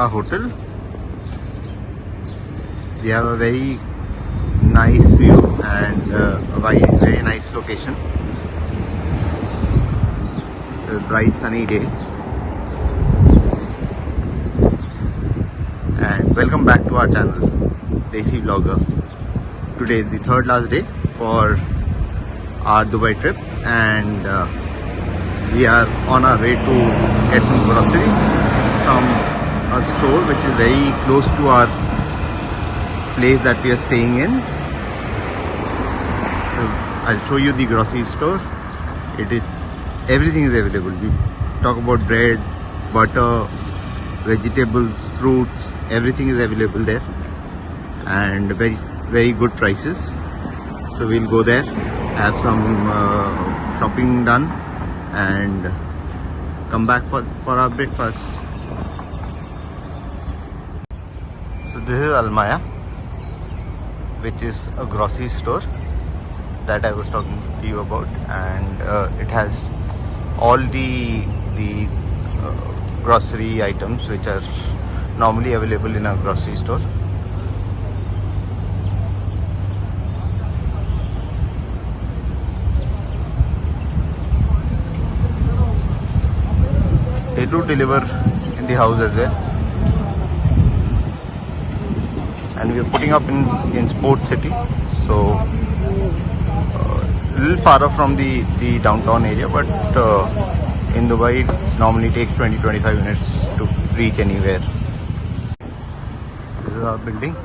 our hotel. We have a very nice view and a very nice location. A bright sunny day. And welcome back to our channel, Desi Vlogger. Today is the third last day for our Dubai trip, and we are on our way to get some grocery from a store which is very close to our place that we are staying in. So I'll show you the grocery store. Everything is available. We talk about bread, butter, vegetables, fruits, everything is available there, and very good prices. So we'll go there, have some shopping done, and come back for our breakfast. So this is Almaya, which is a grocery store that I was talking to you about, and it has all the grocery items which are normally available in a grocery store. They do deliver in the house as well, and we are putting up in Sport City, so a little far off from the downtown area, but in Dubai it normally takes 20-25 minutes to reach anywhere. This is our building.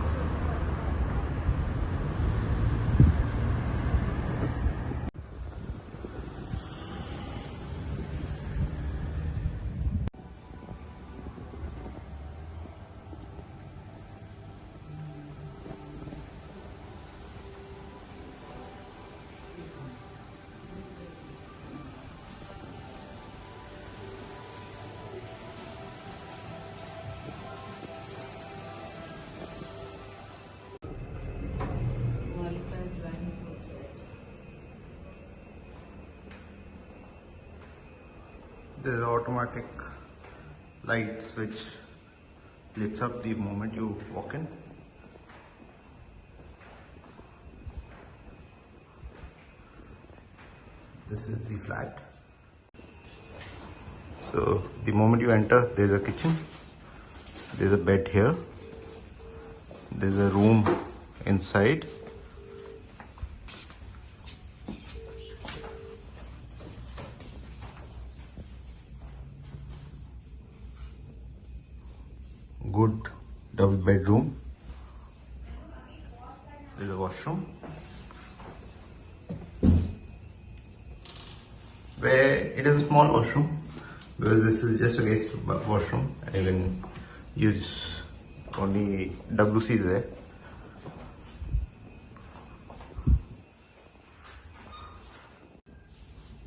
There's automatic lights which lights up the moment you walk in. This is the flat. So the moment you enter, there's a kitchen, there's a bed here, there's a room inside, good double bedroom, there's a washroom where it is a small washroom, because this is just a guest washroom and you can use only WC there.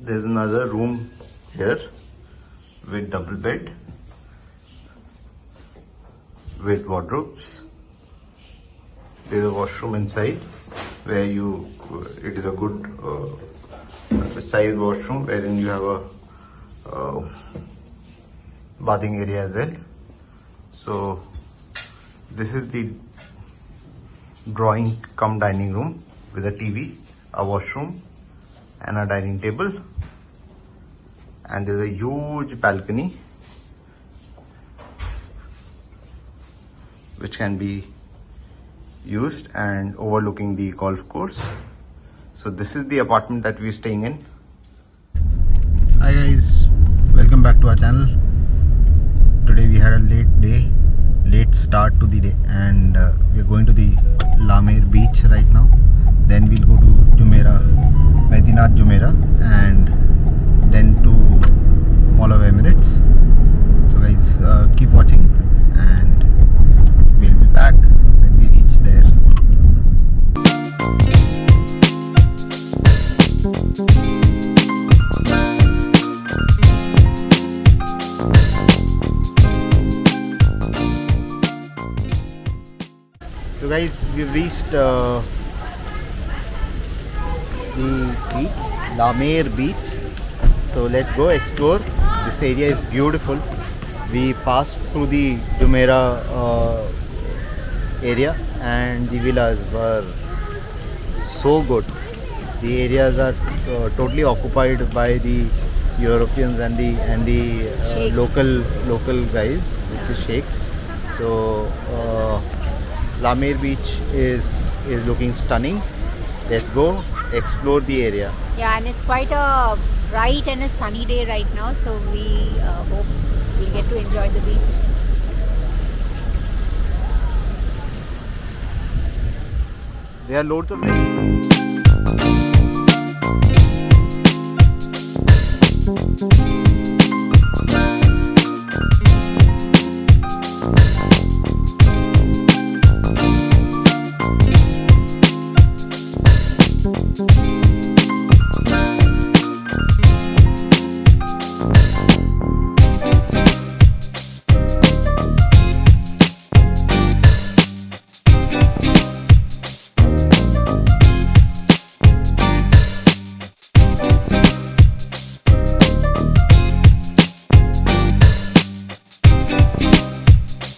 There's another room here with double bed, with wardrobes. There's a washroom inside where it is a good size washroom wherein you have a bathing area as well. So this is the drawing cum dining room with a TV, a washroom and a dining table, and there's a huge balcony which can be used and overlooking the golf course. So this is the apartment that we're staying in. Hi guys, welcome back to our channel. Today we had a late start to the day, and we're going to the Lamer beach right now. Then we'll go to Jumeirah, Medinat Jumeirah, and then to Mall of Emirates. So guys, keep watching and we'll be back when we reach there. So guys, we've reached the beach, Lamer beach. So let's go explore. This area is beautiful. we passed through the Jumeirah area, and the villas were so good. The areas are totally occupied by the Europeans and the local guys, which is sheikhs. So Lamir Beach is looking stunning. Let's go explore the area. Yeah, and it's quite a bright and a sunny day right now, so we hope we'll get to enjoy the beach. There are loads of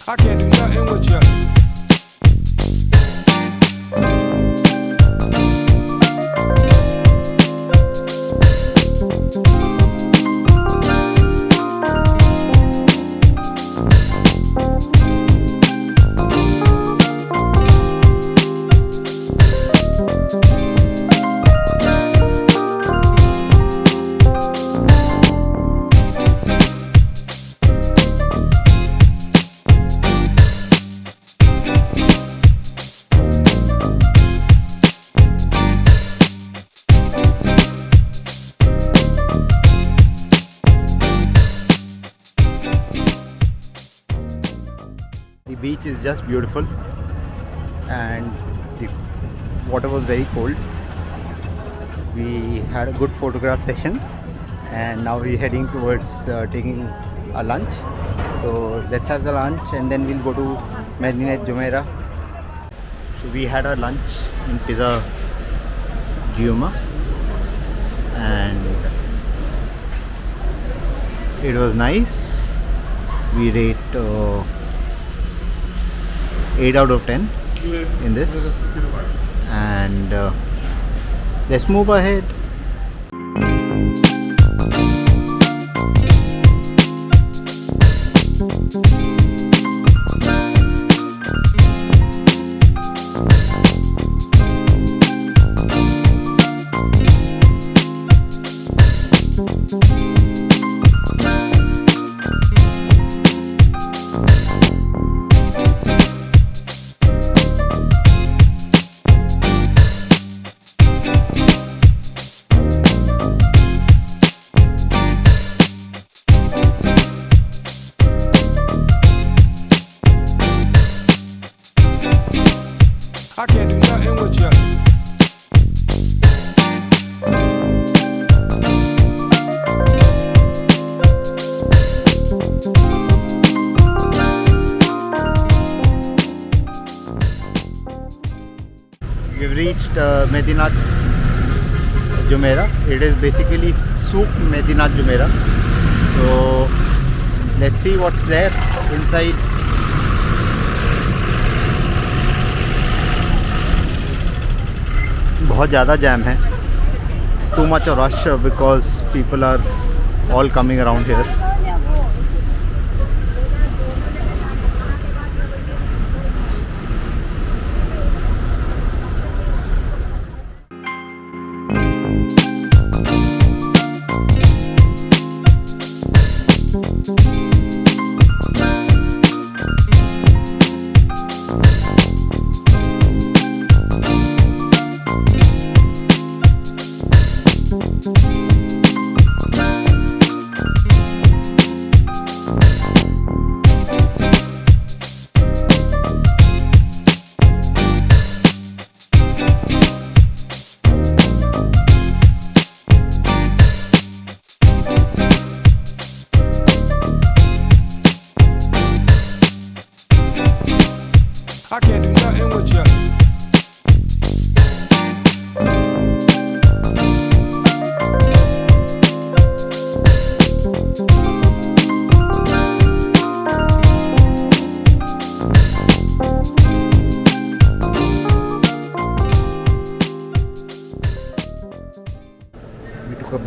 I can't do nothing with you. The beach is just beautiful, and the water was very cold. We had a good photograph sessions, and now we're heading towards taking a lunch. So let's have the lunch, and then we'll go to Medinat Jumeirah. So we had our lunch in Pizza Giuma, and it was nice. We rate 8 out of 10 in this, and let's move ahead. I can't do nothing with you. We've reached Medinat Jumeirah. It is basically Souk Medinat Jumeirah. So let's see what's there inside. बहुत ज़्यादा jam है. Too much of rush because people are all coming around here.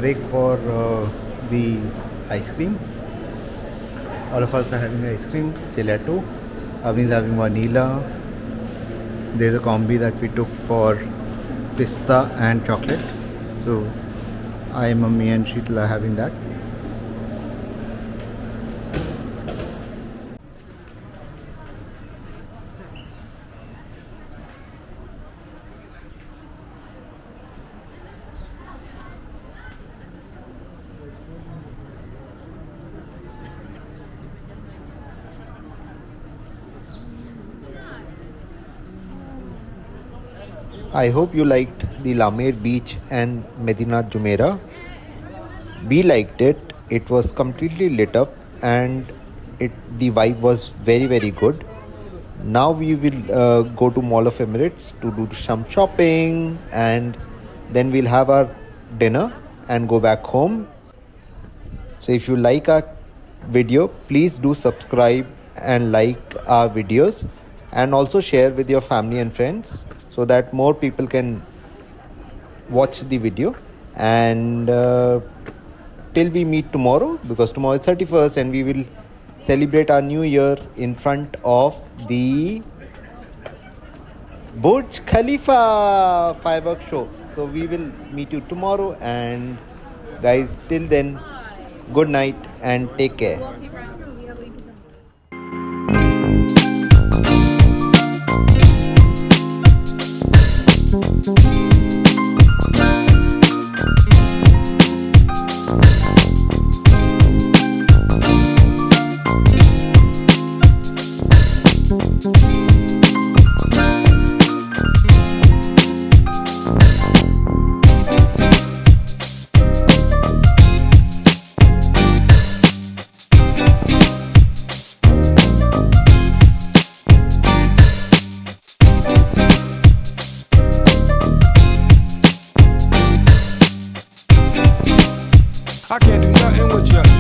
break for the ice cream. All of us are having ice cream, gelato. Avni is having vanilla. There's a combi that we took for pista and chocolate. So I, Mummy and Sheetla are having that. I hope you liked the Lamer beach and Medinat Jumeirah. We liked it. It was completely lit up and the vibe was very good. Now we will go to Mall of Emirates to do some shopping, and then we'll have our dinner and go back home. So if you like our video, please do subscribe and like our videos, and also share with your family and friends so that more people can watch the video. And till we meet tomorrow, because tomorrow is 31st and we will celebrate our new year in front of the Burj Khalifa fireworks show. So we will meet you tomorrow, and guys, till then, good night and take care. I can't do nothing with you.